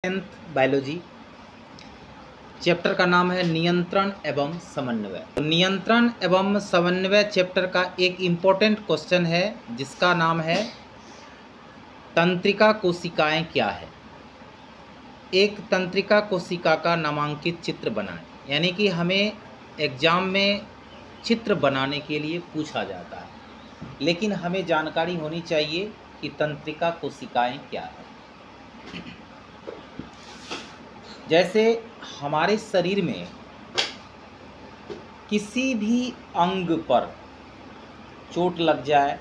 10th biology chapter का नाम है नियंत्रण एवं समन्वय। नियंत्रण एवं समन्वय चैप्टर का एक इम्पोर्टेंट क्वेश्चन है जिसका नाम है तंत्रिका कोशिकाएं क्या है। एक तंत्रिका कोशिका का नामांकित चित्र बनाएं। यानी कि हमें एग्जाम में चित्र बनाने के लिए पूछा जाता है, लेकिन हमें जानकारी होनी चाहिए कि तंत्रिका कोशिकाएं क्या है। जैसे हमारे शरीर में किसी भी अंग पर चोट लग जाए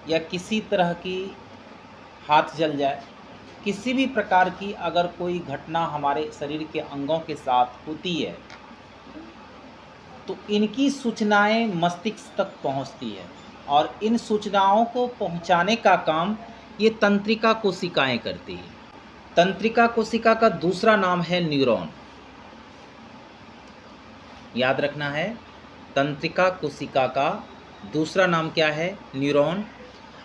या किसी तरह की हाथ जल जाए, किसी भी प्रकार की अगर कोई घटना हमारे शरीर के अंगों के साथ होती है तो इनकी सूचनाएं मस्तिष्क तक पहुंचती है और इन सूचनाओं को पहुंचाने का काम ये तंत्रिका कोशिकाएं करती है। तंत्रिका कोशिका का दूसरा नाम है न्यूरॉन। याद रखना है, तंत्रिका कोशिका का दूसरा नाम क्या है? न्यूरॉन।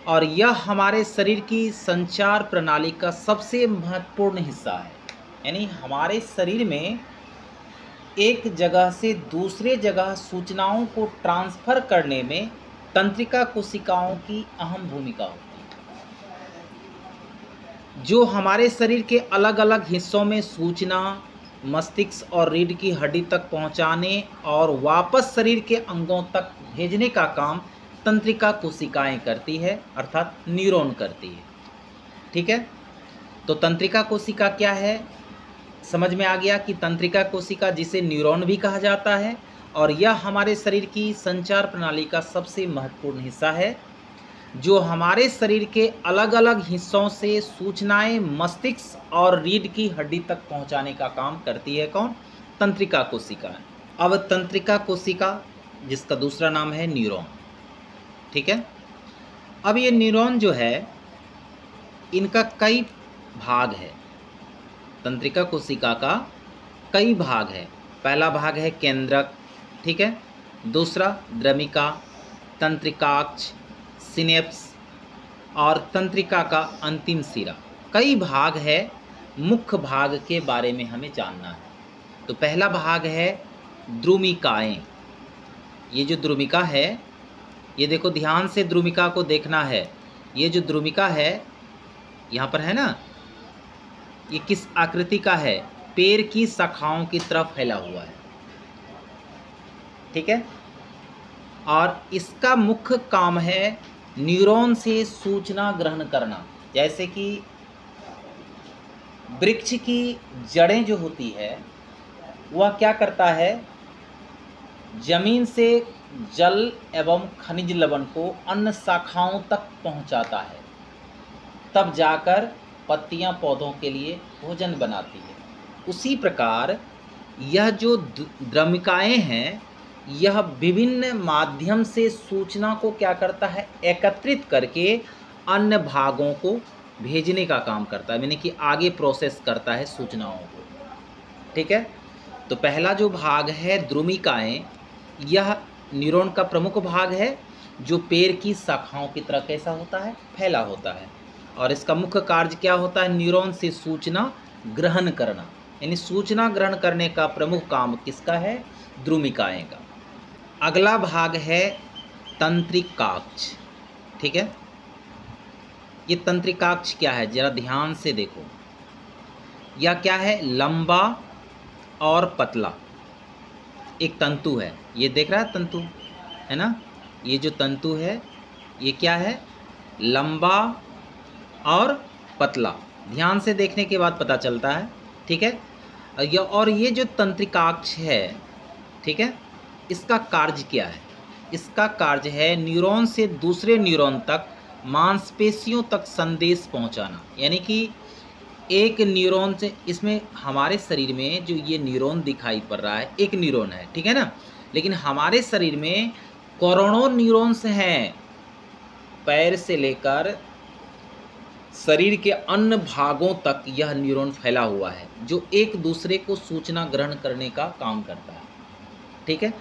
और यह हमारे शरीर की संचार प्रणाली का सबसे महत्वपूर्ण हिस्सा है। यानी हमारे शरीर में एक जगह से दूसरे जगह सूचनाओं को ट्रांसफ़र करने में तंत्रिका कोशिकाओं की अहम भूमिका होती है। जो हमारे शरीर के अलग अलग हिस्सों में सूचना मस्तिष्क और रीढ़ की हड्डी तक पहुंचाने और वापस शरीर के अंगों तक भेजने का काम तंत्रिका कोशिकाएं करती है, अर्थात न्यूरॉन करती है। ठीक है, तो तंत्रिका कोशिका क्या है? समझ में आ गया कि तंत्रिका कोशिका जिसे न्यूरॉन भी कहा जाता है और यह हमारे शरीर की संचार प्रणाली का सबसे महत्वपूर्ण हिस्सा है, जो हमारे शरीर के अलग अलग हिस्सों से सूचनाएं मस्तिष्क और रीढ़ की हड्डी तक पहुंचाने का काम करती है। कौन? तंत्रिका कोशिका। अब तंत्रिका कोशिका जिसका दूसरा नाम है न्यूरॉन। ठीक है, अब ये न्यूरॉन जो है इनका कई भाग है। तंत्रिका कोशिका का कई भाग है। पहला भाग है केंद्रक, ठीक है, दूसरा द्रमिका, तंत्रिकाक्ष, सिनेप्स और तंत्रिका का अंतिम सिरा। कई भाग है। मुख्य भाग के बारे में हमें जानना है। तो पहला भाग है द्रुमिकाएं। ये जो द्रुमिका है, ये देखो ध्यान से द्रुमिका को देखना है। ये जो द्रुमिका है यहाँ पर है ना, ये किस आकृति का है? पेड़ की शाखाओं की तरफ फैला हुआ है। ठीक है, और इसका मुख्य काम है न्यूरॉन से सूचना ग्रहण करना। जैसे कि वृक्ष की जड़ें जो होती है वह क्या करता है? जमीन से जल एवं खनिज लवण को अन्य शाखाओं तक पहुंचाता है, तब जाकर पत्तियां पौधों के लिए भोजन बनाती है। उसी प्रकार यह जो द्रमिकाएं हैं, यह विभिन्न माध्यम से सूचना को क्या करता है? एकत्रित करके अन्य भागों को भेजने का काम करता है, यानी कि आगे प्रोसेस करता है सूचनाओं को। ठीक है, तो पहला जो भाग है द्रुमिकाएं, यह न्यूरॉन का प्रमुख भाग है जो पेड़ की शाखाओं की तरह कैसा होता है? फैला होता है। और इसका मुख्य कार्य क्या होता है? न्यूरॉन से सूचना ग्रहण करना। यानी सूचना ग्रहण करने का प्रमुख काम किसका है? द्रुमिकाएं का। अगला भाग है तंत्रिकाक्ष। ठीक है, ये तंत्रिकाक्ष क्या है? जरा ध्यान से देखो। यह क्या है? लंबा और पतला एक तंतु है। ये देख रहा है तंतु है ना? ये जो तंतु है ये क्या है? लंबा और पतला। ध्यान से देखने के बाद पता चलता है। ठीक है, और ये जो तंत्रिकाक्ष है, ठीक है, इसका कार्य क्या है? इसका कार्य है न्यूरॉन से दूसरे न्यूरॉन तक, मांसपेशियों तक संदेश पहुंचाना। यानी कि एक न्यूरॉन से, इसमें हमारे शरीर में जो ये न्यूरॉन दिखाई पड़ रहा है एक न्यूरॉन है, ठीक है ना, लेकिन हमारे शरीर में करोड़ों न्यूरॉन्स हैं। पैर से लेकर शरीर के अन्य भागों तक यह न्यूरॉन फैला हुआ है जो एक दूसरे को सूचना ग्रहण करने का काम करता है। ठीक है,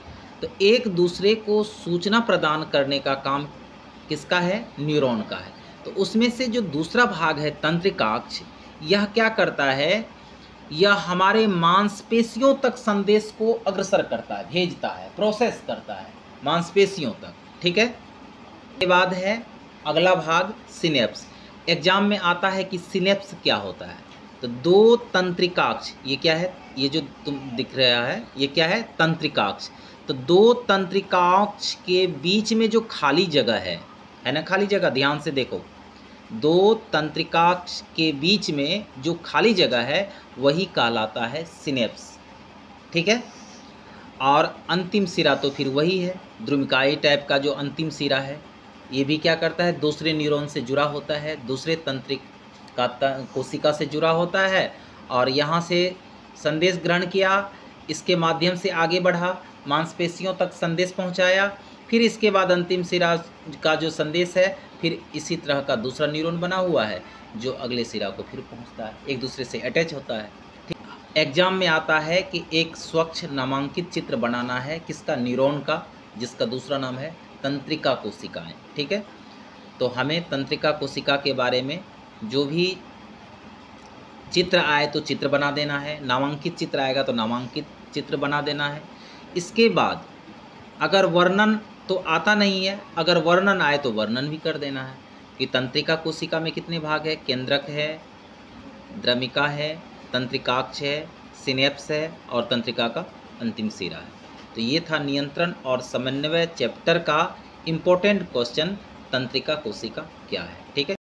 तो एक दूसरे को सूचना प्रदान करने का काम किसका है? न्यूरॉन का है। तो उसमें से जो दूसरा भाग है तंत्रिकाक्ष, यह क्या करता है, यह हमारे मांसपेशियों तक संदेश को अग्रसर करता है, भेजता है, प्रोसेस करता है मांसपेशियों तक। ठीक है, इसके बाद है अगला भाग सिनेप्स। एग्जाम में आता है कि सिनेप्स क्या होता है। तो दो तंत्रिकाक्ष, ये क्या है, ये जो तुम दिख रहा है ये क्या है, तंत्रिकाक्ष। तो दो तंत्रिकाक्ष के बीच में जो खाली जगह है ना, खाली जगह, ध्यान से देखो, दो तंत्रिकाक्ष के बीच में जो खाली जगह है वही कहलाता है सिनेप्स। ठीक है, और अंतिम सिरा तो फिर वही है, द्रुमिकाई टाइप का जो अंतिम सिरा है, ये भी क्या करता है, दूसरे न्यूरॉन से जुड़ा होता है, दूसरे तंत्रिका कोशिका से जुड़ा होता है, और यहाँ से संदेश ग्रहण किया, इसके माध्यम से आगे बढ़ा, मांसपेशियों तक संदेश पहुँचाया, फिर इसके बाद अंतिम सिरा का जो संदेश है फिर इसी तरह का दूसरा न्यूरॉन बना हुआ है जो अगले सिरा को फिर पहुँचता है, एक दूसरे से अटैच होता है। एग्जाम में आता है कि एक स्वच्छ नामांकित चित्र बनाना है, किसका, न्यूरॉन का, जिसका दूसरा नाम है तंत्रिका कोशिकाएं। ठीक है, तो हमें तंत्रिका कोशिका के बारे में जो भी चित्र आए तो चित्र बना देना है, नामांकित चित्र आएगा तो नामांकित चित्र बना देना है। इसके बाद अगर वर्णन तो आता नहीं है, अगर वर्णन आए तो वर्णन भी कर देना है कि तंत्रिका कोशिका में कितने भाग है, केंद्रक है, द्रमिका है, तंत्रिकाक्ष है, सिनेप्स है और तंत्रिका का अंतिम सिरा है। तो ये था नियंत्रण और समन्वय चैप्टर का इम्पोर्टेंट क्वेश्चन, तंत्रिका कोशिका क्या है। ठीक है।